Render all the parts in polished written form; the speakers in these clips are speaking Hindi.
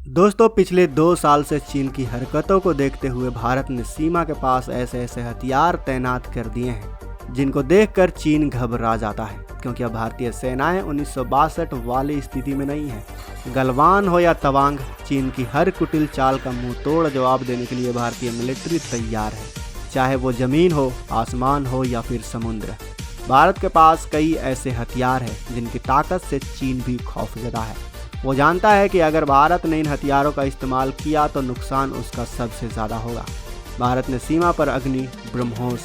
दोस्तों, पिछले 2 साल से चीन की हरकतों को देखते हुए भारत ने सीमा के पास ऐसे ऐसे हथियार तैनात कर दिए हैं जिनको देखकर चीन घबरा जाता है, क्योंकि अब भारतीय सेनाएं 1962 वाली स्थिति में नहीं है। गलवान हो या तवांग, चीन की हर कुटिल चाल का मुंह तोड़ जवाब देने के लिए भारतीय मिलिट्री तैयार है, चाहे वो जमीन हो, आसमान हो या फिर समुद्र। भारत के पास कई ऐसे हथियार हैं जिनकी ताकत से चीन भी खौफजदा है। वो जानता है कि अगर भारत ने इन हथियारों का इस्तेमाल किया तो नुकसान उसका सबसे ज़्यादा होगा। भारत ने सीमा पर अग्नि, ब्रह्मोस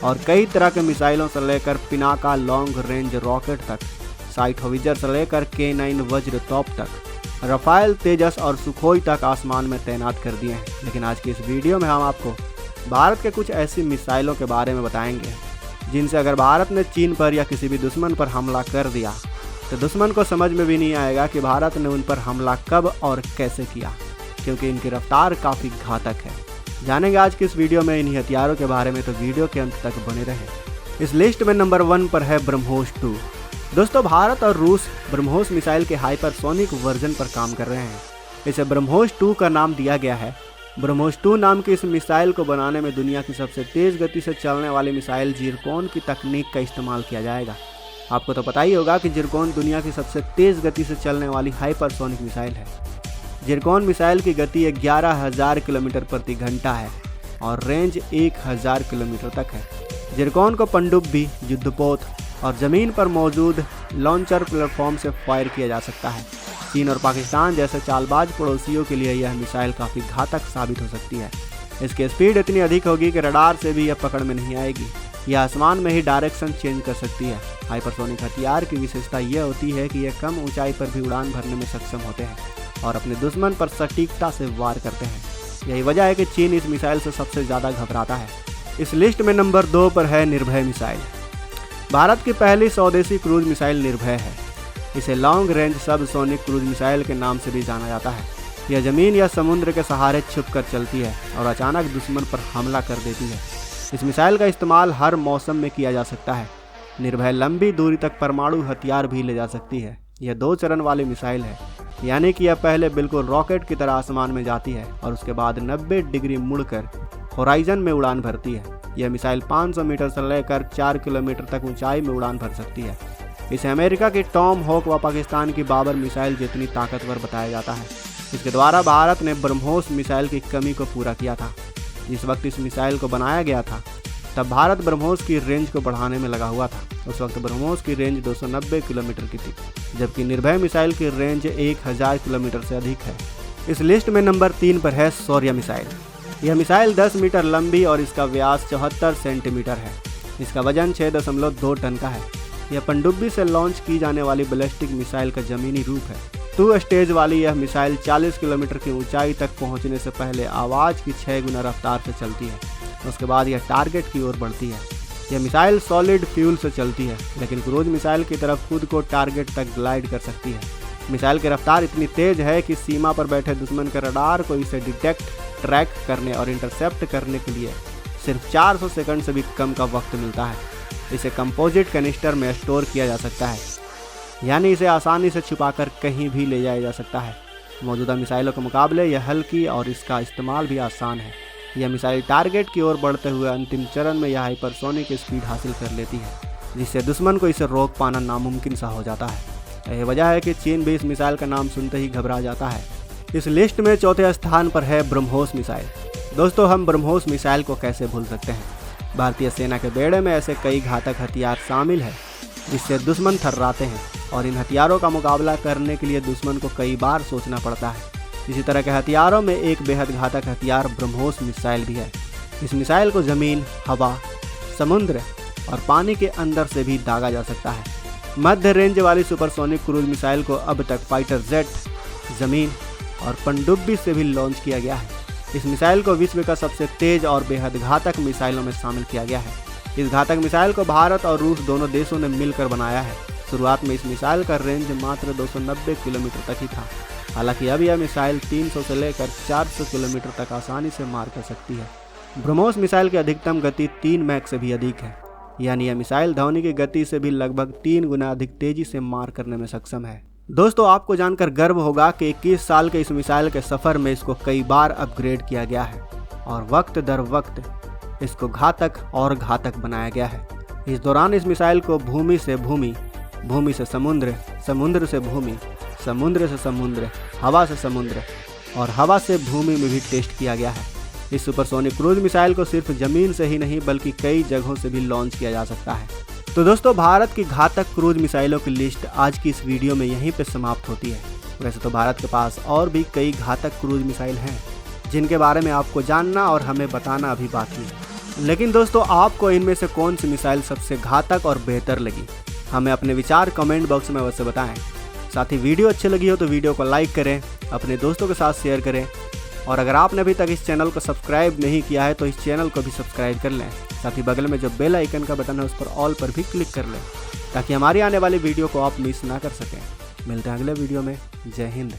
और कई तरह के मिसाइलों से लेकर पिनाका लॉन्ग रेंज रॉकेट तक, साइट होविजर से लेकर K9 वज्र तोप तक, रफाल, तेजस और सुखोई तक आसमान में तैनात कर दिए हैं। लेकिन आज की इस वीडियो में हम आपको भारत के कुछ ऐसी मिसाइलों के बारे में बताएंगे जिनसे अगर भारत ने चीन पर या किसी भी दुश्मन पर हमला कर दिया तो दुश्मन को समझ में भी नहीं आएगा कि भारत ने उन पर हमला कब और कैसे किया, क्योंकि इनकी रफ्तार काफ़ी घातक है। जानेंगे आज की इस वीडियो में इन्हीं हथियारों के बारे में, तो वीडियो के अंत तक बने रहें। इस लिस्ट में नंबर 1 पर है ब्रह्मोस 2। दोस्तों, भारत और रूस ब्रह्मोस मिसाइल के हाइपरसोनिक वर्जन पर काम कर रहे हैं। इसे ब्रह्मोस 2 का नाम दिया गया है। ब्रह्मोस 2 नाम की इस मिसाइल को बनाने में दुनिया की सबसे तेज़ गति से चलने वाली मिसाइल जिरकॉन की तकनीक का इस्तेमाल किया जाएगा। आपको तो पता ही होगा कि जिरकॉन दुनिया की सबसे तेज़ गति से चलने वाली हाइपरसोनिक मिसाइल है। जिरकॉन मिसाइल की गति 11,000 किलोमीटर प्रति घंटा है और रेंज 1,000 किलोमीटर तक है। जिरकॉन को पनडुब्बी, युद्धपोत और ज़मीन पर मौजूद लॉन्चर प्लेटफॉर्म से फायर किया जा सकता है। चीन और पाकिस्तान जैसे चालबाज पड़ोसियों के लिए यह मिसाइल काफ़ी घातक साबित हो सकती है। इसकी स्पीड इतनी अधिक होगी कि रडार से भी यह पकड़ में नहीं आएगी। यह आसमान में ही डायरेक्शन चेंज कर सकती है। हाइपरसोनिक हथियार की विशेषता यह होती है कि यह कम ऊंचाई पर भी उड़ान भरने में सक्षम होते हैं और अपने दुश्मन पर सटीकता से वार करते हैं। यही वजह है कि चीन इस मिसाइल से सबसे ज़्यादा घबराता है। इस लिस्ट में नंबर 2 पर है निर्भय मिसाइल। भारत की पहली स्वदेशी क्रूज मिसाइल निर्भय है। इसे लॉन्ग रेंज सब सोनिक क्रूज मिसाइल के नाम से भी जाना जाता है। यह ज़मीन या समुद्र के सहारे छुप कर चलती है और अचानक दुश्मन पर हमला कर देती है। इस मिसाइल का इस्तेमाल हर मौसम में किया जा सकता है। निर्भय लंबी दूरी तक परमाणु हथियार भी ले जा सकती है। यह 2 चरण वाली मिसाइल है, यानी कि यह पहले बिल्कुल रॉकेट की तरह आसमान में जाती है और उसके बाद 90 डिग्री मुड़कर होराइजन में उड़ान भरती है। यह मिसाइल 500 मीटर से लेकर 4 किलोमीटर तक ऊंचाई में उड़ान भर सकती है। इसे अमेरिका की टॉम हॉक व पाकिस्तान की बाबर मिसाइल जितनी ताकतवर बताया जाता है। इसके द्वारा भारत ने ब्रह्मोस मिसाइल की कमी को पूरा किया था। जिस वक्त इस मिसाइल को बनाया गया था तब भारत ब्रह्मोस की रेंज को बढ़ाने में लगा हुआ था। उस वक्त ब्रह्मोस की रेंज 290 किलोमीटर की थी, जबकि निर्भय मिसाइल की रेंज 1,000 किलोमीटर से अधिक है। इस लिस्ट में नंबर 3 पर है शौर्य मिसाइल। यह मिसाइल 10 मीटर लंबी और इसका व्यास 74 सेंटीमीटर है। इसका वजन 6.2 टन का है। यह पनडुब्बी से लॉन्च की जाने वाली बैलिस्टिक मिसाइल का जमीनी रूप है। 2 स्टेज वाली यह मिसाइल 40 किलोमीटर की ऊंचाई तक पहुंचने से पहले आवाज़ की 6 गुना रफ्तार से चलती है। उसके बाद यह टारगेट की ओर बढ़ती है। यह मिसाइल सॉलिड फ्यूल से चलती है, लेकिन क्रूज मिसाइल की तरफ खुद को टारगेट तक ग्लाइड कर सकती है। मिसाइल की रफ्तार इतनी तेज है कि सीमा पर बैठे दुश्मन के रडार को इसे डिटेक्ट, ट्रैक करने और इंटरसेप्ट करने के लिए सिर्फ 400 सेकंड से भी कम का वक्त मिलता है। इसे कंपोजिट कैनिस्टर में स्टोर किया जा सकता है, यानी इसे आसानी से छुपाकर कहीं भी ले जाया जा सकता है। मौजूदा मिसाइलों के मुकाबले यह हल्की और इसका इस्तेमाल भी आसान है। यह मिसाइल टारगेट की ओर बढ़ते हुए अंतिम चरण में यह हाइपरसोनिक स्पीड हासिल कर लेती है, जिससे दुश्मन को इसे रोक पाना नामुमकिन सा हो जाता है। यही वजह है कि चीन भी इस मिसाइल का नाम सुनते ही घबरा जाता है। इस लिस्ट में 4थे स्थान पर है ब्रह्मोस मिसाइल। दोस्तों, हम ब्रह्मोस मिसाइल को कैसे भूल सकते हैं। भारतीय सेना के बेड़े में ऐसे कई घातक हथियार शामिल हैं जिससे दुश्मन थर्राते हैं और इन हथियारों का मुकाबला करने के लिए दुश्मन को कई बार सोचना पड़ता है। इसी तरह के हथियारों में एक बेहद घातक हथियार ब्रह्मोस मिसाइल भी है। इस मिसाइल को ज़मीन, हवा, समुद्र और पानी के अंदर से भी दागा जा सकता है। मध्य रेंज वाली सुपरसोनिक क्रूज मिसाइल को अब तक फाइटर जेट, ज़मीन और पनडुब्बी से भी लॉन्च किया गया है। इस मिसाइल को विश्व का सबसे तेज और बेहद घातक मिसाइलों में शामिल किया गया है। इस घातक मिसाइल को भारत और रूस दोनों देशों ने मिलकर बनाया है। शुरुआत में इस मिसाइल का रेंज मात्र 290 किलोमीटर तक ही था। हालांकि अब यह मिसाइल 300 से लेकर 400 किलोमीटर तक आसानी से मार कर सकती है। ब्रह्मोस मिसाइल की अधिकतम गति 3 मैक से भी अधिक है, यानी यह मिसाइल ध्वनि की गति से भी लगभग 3 गुना अधिक तेजी से मार करने में सक्षम है। दोस्तों आपको जानकर गर्व होगा कि 21 साल के इस मिसाइल के सफर में इसको कई बार अपग्रेड किया गया है और वक्त दर वक्त इसको घातक और घातक बनाया गया है। इस दौरान इस मिसाइल को भूमि से भूमि, भूमि से समुद्र, समुद्र से भूमि, समुद्र से समुद्र, हवा से समुद्र और हवा से भूमि में भी टेस्ट किया गया है। इस सुपरसोनिक क्रूज मिसाइल को सिर्फ जमीन से ही नहीं बल्कि कई जगहों से भी लॉन्च किया जा सकता है। तो दोस्तों भारत की घातक क्रूज मिसाइलों की लिस्ट आज की इस वीडियो में यहीं पे समाप्त होती है। वैसे तो भारत के पास और भी कई घातक क्रूज मिसाइल हैं जिनके बारे में आपको जानना और हमें बताना अभी बाकी है। लेकिन दोस्तों आपको इनमें से कौन सी मिसाइल सबसे घातक और बेहतर लगी, हमें अपने विचार कमेंट बॉक्स में अवश्य बताएं। साथ ही वीडियो अच्छी लगी हो तो वीडियो को लाइक करें, अपने दोस्तों के साथ शेयर करें और अगर आपने अभी तक इस चैनल को सब्सक्राइब नहीं किया है तो इस चैनल को भी सब्सक्राइब कर लें। साथ ही बगल में जो बेल आइकन का बटन है उस पर ऑल पर भी क्लिक कर लें ताकि हमारी आने वाली वीडियो को आप मिस ना कर सकें। मिलते हैं अगले वीडियो में। जय हिंद।